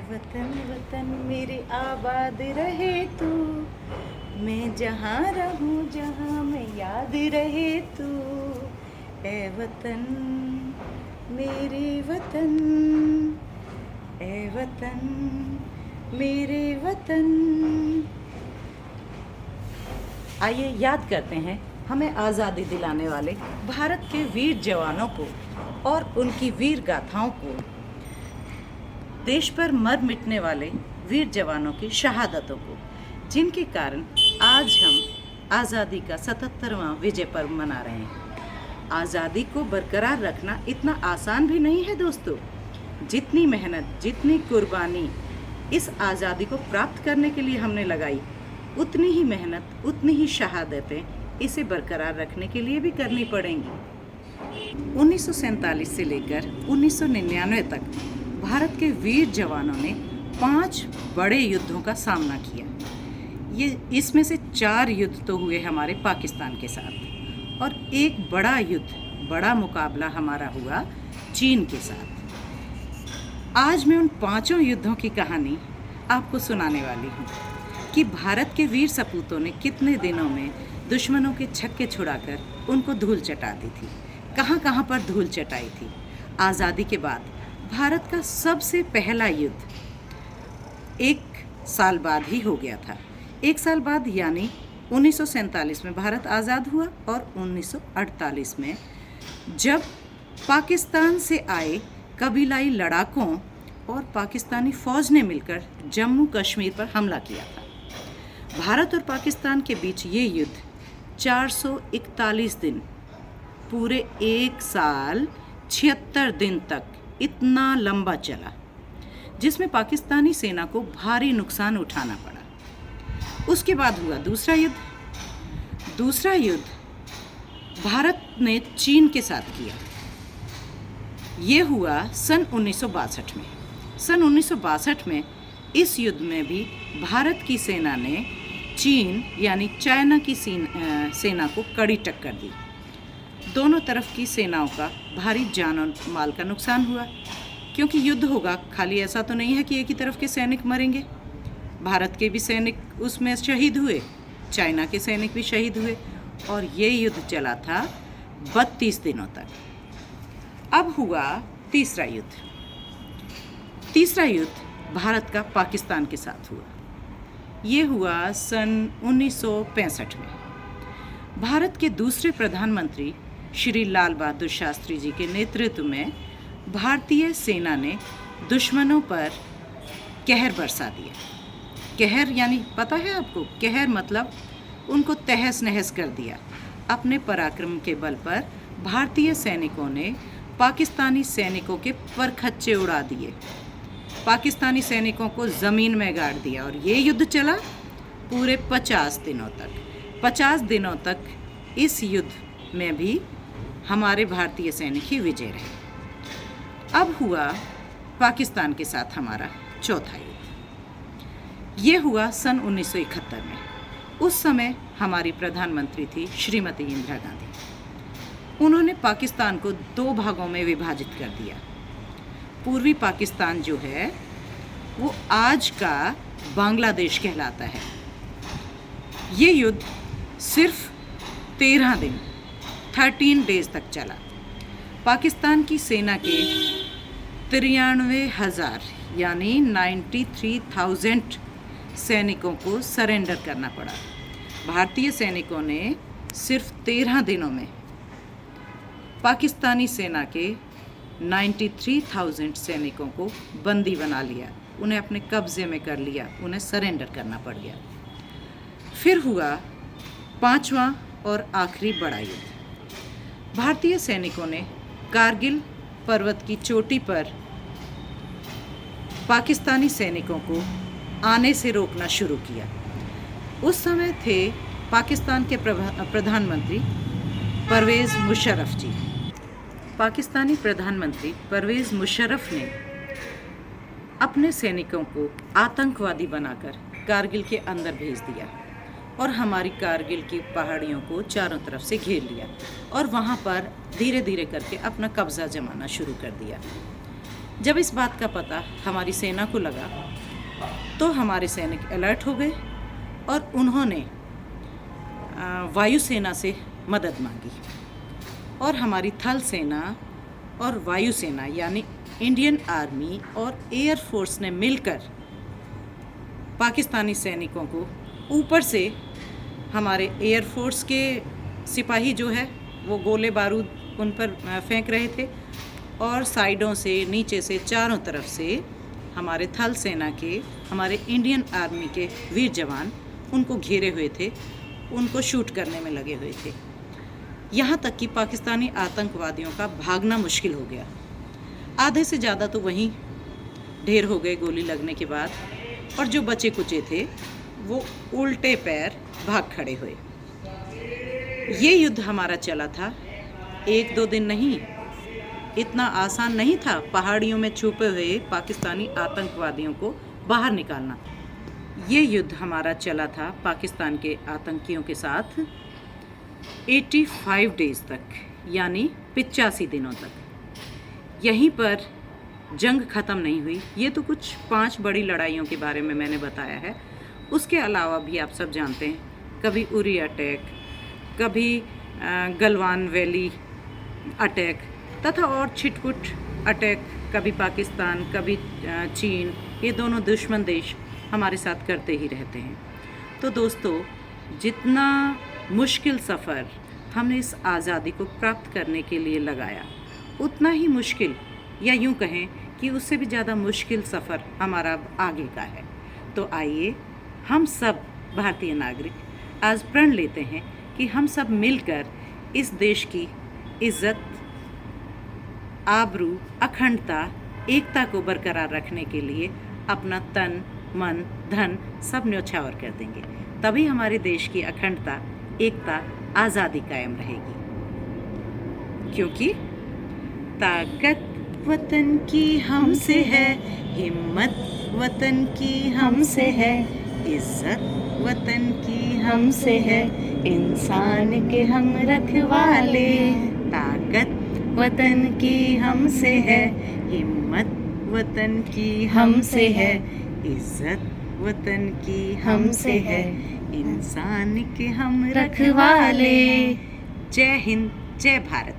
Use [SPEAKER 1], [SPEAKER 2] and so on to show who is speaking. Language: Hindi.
[SPEAKER 1] वतन वतन मेरे आबाद रहे तू, मैं जहाँ रहूँ जहाँ मैं याद रहे तू। ए वतन मेरे वतन, ए वतन मेरे वतन। आइए याद करते हैं हमें आज़ादी दिलाने वाले भारत के वीर जवानों को और उनकी वीर गाथाओं को, देश पर मर मिटने वाले वीर जवानों की शहादतों को, जिनके कारण आज हम आज़ादी का 77वां विजय पर्व मना रहे हैं। आज़ादी को बरकरार रखना इतना आसान भी नहीं है दोस्तों। जितनी मेहनत, जितनी कुर्बानी इस आज़ादी को प्राप्त करने के लिए हमने लगाई, उतनी ही मेहनत, उतनी ही शहादतें इसे बरकरार रखने के लिए भी करनी पड़ेंगी। 1947 से लेकर 1999 तक भारत के वीर जवानों ने 5 बड़े युद्धों का सामना किया। ये इसमें से 4 युद्ध तो हुए हमारे पाकिस्तान के साथ, और एक बड़ा युद्ध, बड़ा मुकाबला हमारा हुआ चीन के साथ। आज मैं उन 5 युद्धों की कहानी आपको सुनाने वाली हूँ कि भारत के वीर सपूतों ने कितने दिनों में दुश्मनों के छक्के छुड़ाकर उनको धूल चटा दी थी, कहाँ कहाँ पर धूल चटाई थी। आज़ादी के बाद भारत का सबसे पहला युद्ध 1 साल बाद ही हो गया था। 1 साल बाद यानी 1947 में भारत आज़ाद हुआ, और 1948 में जब पाकिस्तान से आए कबीलाई लड़ाकों और पाकिस्तानी फ़ौज ने मिलकर जम्मू कश्मीर पर हमला किया था। भारत और पाकिस्तान के बीच ये युद्ध 441 दिन, पूरे 1 साल 76 दिन तक इतना लंबा चला, जिसमें पाकिस्तानी सेना को भारी नुकसान उठाना पड़ा। उसके बाद हुआ दूसरा युद्ध। दूसरा युद्ध भारत ने चीन के साथ किया। ये हुआ सन 1962 में। सन 1962 में इस युद्ध में भी भारत की सेना ने चीन यानी चाइना की सेना को कड़ी टक्कर दी। दोनों तरफ की सेनाओं का भारी जान और माल का नुकसान हुआ, क्योंकि युद्ध होगा, खाली ऐसा तो नहीं है कि एक ही तरफ के सैनिक मरेंगे। भारत के भी सैनिक उसमें शहीद हुए, चाइना के सैनिक भी शहीद हुए, और ये युद्ध चला था 32 दिनों तक। अब हुआ तीसरा युद्ध। तीसरा युद्ध भारत का पाकिस्तान के साथ हुआ। ये हुआ सन 1965 में। भारत के दूसरे प्रधानमंत्री श्री लाल बहादुर शास्त्री जी के नेतृत्व में भारतीय सेना ने दुश्मनों पर कहर बरसा दिया। कहर यानी पता है आपको? कहर मतलब उनको तहस नहस कर दिया। अपने पराक्रम के बल पर भारतीय सैनिकों ने पाकिस्तानी सैनिकों के परखच्चे उड़ा दिए, पाकिस्तानी सैनिकों को ज़मीन में गाड़ दिया, और ये युद्ध चला पूरे 50 दिनों तक। 50 दिनों तक इस युद्ध में भी हमारे भारतीय सैनिक ही विजय रहे। अब हुआ पाकिस्तान के साथ हमारा चौथा युद्ध। ये हुआ सन 1971 में। उस समय हमारी प्रधानमंत्री थी श्रीमती इंदिरा गांधी। उन्होंने पाकिस्तान को 2 भागों में विभाजित कर दिया। पूर्वी पाकिस्तान जो है वो आज का बांग्लादेश कहलाता है। ये युद्ध सिर्फ 13 दिन 13 डेज तक चला। पाकिस्तान की सेना के 93,000 यानी 93,000 सैनिकों को सरेंडर करना पड़ा। भारतीय सैनिकों ने सिर्फ 13 दिनों में पाकिस्तानी सेना के 93,000 सैनिकों को बंदी बना लिया, उन्हें अपने कब्जे में कर लिया, उन्हें सरेंडर करना पड़ गया। फिर हुआ 5वां और आखिरी बड़ा युद्ध। भारतीय सैनिकों ने कारगिल पर्वत की चोटी पर पाकिस्तानी सैनिकों को आने से रोकना शुरू किया। उस समय थे पाकिस्तान के प्रधानमंत्री परवेज़ मुशर्रफ जी। पाकिस्तानी प्रधानमंत्री परवेज़ मुशर्रफ ने अपने सैनिकों को आतंकवादी बनाकर कारगिल के अंदर भेज दिया, और हमारी कारगिल की पहाड़ियों को चारों तरफ से घेर लिया, और वहाँ पर धीरे धीरे करके अपना कब्ज़ा जमाना शुरू कर दिया। जब इस बात का पता हमारी सेना को लगा तो हमारे सैनिक अलर्ट हो गए और उन्होंने वायुसेना से मदद मांगी और हमारी थल सेना और वायुसेना यानी इंडियन आर्मी और एयर फोर्स ने मिलकर पाकिस्तानी सैनिकों को ऊपर से हमारे एयर फोर्स के सिपाही जो है वो गोले बारूद उन पर फेंक रहे थे और साइडों से नीचे से चारों तरफ से हमारे थल सेना के हमारे इंडियन आर्मी के वीर जवान उनको घेरे हुए थे, उनको शूट करने में लगे हुए थे। यहाँ तक कि पाकिस्तानी आतंकवादियों का भागना मुश्किल हो गया। आधे से ज़्यादा तो वहीं ढेर हो गए गोली लगने के बाद, और जो बचे कुचे थे वो उल्टे पैर भाग खड़े हुए। ये युद्ध हमारा चला था 1-2 दिन नहीं, इतना आसान नहीं था पहाड़ियों में छुपे हुए पाकिस्तानी आतंकवादियों को बाहर निकालना। ये युद्ध हमारा चला था पाकिस्तान के आतंकियों के साथ 85 डेज़ तक, यानी 85 दिनों तक। यहीं पर जंग ख़त्म नहीं हुई। ये तो कुछ 5 बड़ी लड़ाइयों के बारे में मैंने बताया है। उसके अलावा भी आप सब जानते हैं, कभी उरी अटैक, कभी गलवान वैली अटैक तथा और छिटपुट अटैक, कभी पाकिस्तान कभी चीन, ये दोनों दुश्मन देश हमारे साथ करते ही रहते हैं। तो दोस्तों, जितना मुश्किल सफ़र हमने इस आज़ादी को प्राप्त करने के लिए लगाया, उतना ही मुश्किल या यूँ कहें कि उससे भी ज़्यादा मुश्किल सफ़र हमारा अब आगे का है। तो आइए हम सब भारतीय नागरिक आज प्रण लेते हैं कि हम सब मिलकर इस देश की इज़्ज़त, आबरू, अखंडता, एकता को बरकरार रखने के लिए अपना तन, मन, धन सब न्यौछावर कर देंगे। तभी हमारे देश की अखंडता, एकता, आज़ादी कायम रहेगी। क्योंकि ताकत वतन की हमसे है, हिम्मत वतन की हमसे है, इज्जत वतन की हमसे है, इंसान के हम रखवाले। ताकत वतन की हमसे है, हिम्मत वतन की हमसे है, इज्जत वतन की हमसे है, इंसान के हम रखवाले। जय हिंद, जय भारत।